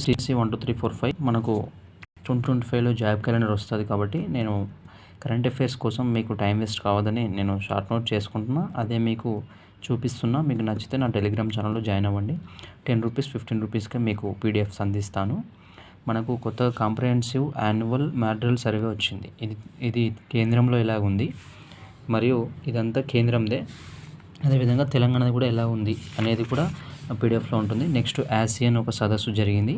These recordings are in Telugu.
సిసి 1 2 3 4 5 మనకు 2025లో జాబ్ క్యాలెండర్ వస్తుంది కాబట్టి నేను కరెంట్ అఫైర్స్ కోసం మీకు టైం వేస్ట్ కావద్దని నేను షార్ట్ నోట్ చేసుకుంటున్నా. అదే మీకు చూపిస్తున్నా. మీకు నచ్చితే నా టెలిగ్రామ్ ఛానల్లో జాయిన్ అవ్వండి. 10 రూపీస్ 15 రూపీస్కే మీకు పీడిఎఫ్స్ అందిస్తాను. మనకు కొత్త కాంప్రహెన్సివ్ యాన్యువల్ మాడ్యూల్ సర్వే వచ్చింది. ఇది కేంద్రంలో ఎలా ఉంది మరియు ఇదంతా కేంద్రందే. అదేవిధంగా తెలంగాణది కూడా ఎలా ఉంది అనేది కూడా పీడిఎఫ్లో ఉంటుంది. నెక్స్ట్ ఆసియన్ ఒక సదస్సు జరిగింది.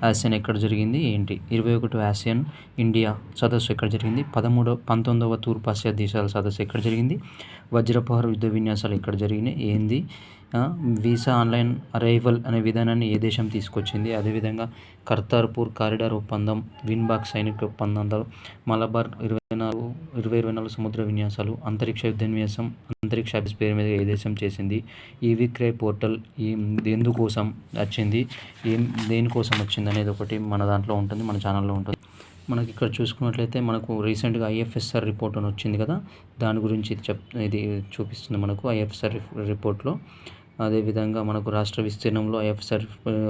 ఆసియన్ ఎక్కడ జరిగింది ఏంటి? 21వ ఆసియన్ ఇండియా సదస్సు ఎక్కడ జరిగింది? 19వ తూర్పాసియా దేశాల సదస్సు ఎక్కడ జరిగింది? వజ్రపహార యుద్ధ విన్యాసాలు ఎక్కడ జరిగినాయి ఏంది? వీసా ఆన్లైన్ అరైవల్ అనే విధానాన్ని ఏ దేశం తీసుకొచ్చింది? అదేవిధంగా కర్తార్పూర్ కారిడార్ ఒప్పందం, విన్బాక్ సైనిక ఒప్పందాలు, మలబార్ 2024 సముద్ర విన్యాసాలు, అంతరిక్ష యుద్ధ విన్యాసం, అంతరిక్ష ఆఫీస్ పేరు మీద ఏ దేశం చేసింది? ఈ విక్రయ్ పోర్టల్ ఎందుకోసం వచ్చింది, దేనికోసం వచ్చింది అనేది ఒకటి మన దాంట్లో ఉంటుంది, మన ఛానల్లో ఉంటుంది. మనకి ఇక్కడ చూసుకున్నట్లయితే మనకు రీసెంట్గా ఐఎఫ్ఎస్ఆర్ రిపోర్ట్ అని వచ్చింది కదా, దాని గురించి ఇది చూపిస్తుంది మనకు ఐఎఫ్ఎస్ఆర్ రిపోర్ట్లో. అదేవిధంగా మనకు రాష్ట్ర విస్తీర్ణంలో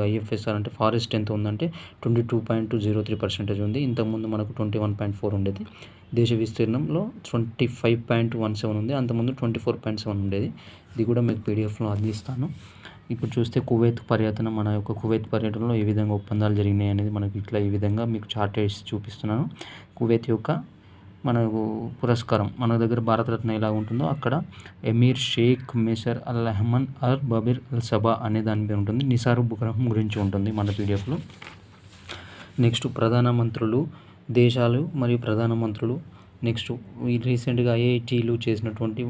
ఐఎఫ్ఎస్ఆర్ అంటే ఫారెస్ట్ ఎంత ఉందంటే 22.03% ఉంది. ఇంతకుముందు మనకు 21.4 ఉండేది. దేశ విస్తీర్ణంలో 25.17 ఉంది. అంతకుముందు 24.7 ఉండేది. ఇది కూడా మీకు పీడిఎఫ్లో అందిస్తాను. ఇప్పుడు చూస్తే కువైత్ పర్యటన, మన యొక్క కువైత్ పర్యటనలో ఏ విధంగా ఒప్పందాలు జరిగినాయి అనేది మనకి ఇట్లా ఈ విధంగా మీకు చార్ట్ వేసి చూపిస్తున్నాను. కువైత్ యొక్క మనకు పురస్కారం మన దగ్గర భారతరత్న ఎలా ఉంటుందో అక్కడ ఎమీర్ షేక్ మెసర్ అల్ అహ్మద్ అల్ బబీర్ అల్ సబా అనే దాని మీద ఉంటుంది. నిసార్ ఉపగ్రహం గురించి ఉంటుంది మన పీడిఎఫ్లో. నెక్స్ట్ ప్రధానమంత్రులు, దేశాలు మరియు ప్రధానమంత్రులు. నెక్స్ట్ రీసెంట్గా ఐఐటీలు చేసినటువంటి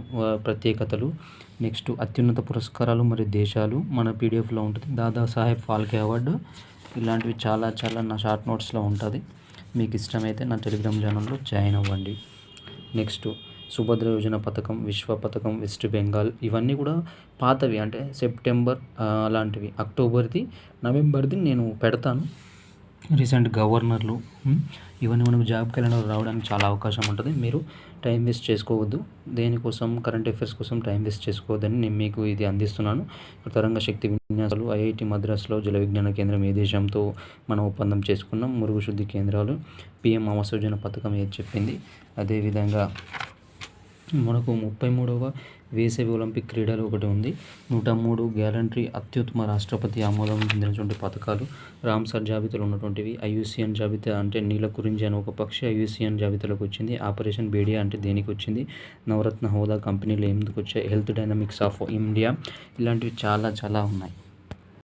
ప్రత్యేకతలు. నెక్స్ట్ అత్యున్నత పురస్కారాలు మరియు దేశాలు మన పీడిఎఫ్లో ఉంటుంది. దాదాసాహెబ్ ఫాల్కే అవార్డు, ఇలాంటివి చాలా నా షార్ట్ నోట్స్లో ఉంటుంది. మీకు ఇష్టమైతే నా టెలిగ్రామ్ ఛానల్లో జాయిన్ అవ్వండి. నెక్స్ట్ సుభద్ర యోజన పథకం, విశ్వ పథకం, వెస్ట్ బెంగాల్, ఇవన్నీ కూడా పాతవి, అంటే సెప్టెంబర్ అలాంటివి. అక్టోబర్ది, నవంబర్ది నేను పెడతాను. రీసెంట్ గవర్నర్లు, ఇవన్నీ మనకు జాబ్ క్యాలెండర్ రావడానికి చాలా అవకాశం ఉంటుంది. మీరు టైం వేస్ట్ చేసుకోవద్దు. దేనికోసం కరెంట్ అఫైర్స్ కోసం టైం వేస్ట్ చేసుకోవద్దని నేను మీకు ఇది అందిస్తున్నాను. తరంగ శక్తి విన్యాసాలు, ఐఐటి మద్రాసులో జల విజ్ఞాన కేంద్రం ఏ దేశంతో మనం ఒప్పందం చేసుకున్నాం, మురుగు శుద్ధి కేంద్రాలు, పిఎం ఆవాస్ యోజన పథకం ఏది చెప్పింది. అదేవిధంగా మనకు 33వ వేసవి ఒలింపిక్ క్రీడలు ఒకటి ఉంది. 103 గ్యాలంటరీ అత్యుత్తమ రాష్ట్రపతి ఆమోదం చెందినటువంటి పథకాలు, రామ్సార్ జాబితాలో ఉన్నటువంటివి. ఐయుసిఎన్ జాబితా అంటే నీల కురించి అని ఒక పక్షి ఐయుసిఎన్ జాబితాలోకి వచ్చింది. ఆపరేషన్ బేడియా అంటే దేనికి వచ్చింది? నవరత్న హోదా కంపెనీలు ఎందుకు వచ్చాయి? హెల్త్ డైనమిక్స్ ఆఫ్ ఇండియా, ఇలాంటివి చాలా ఉన్నాయి.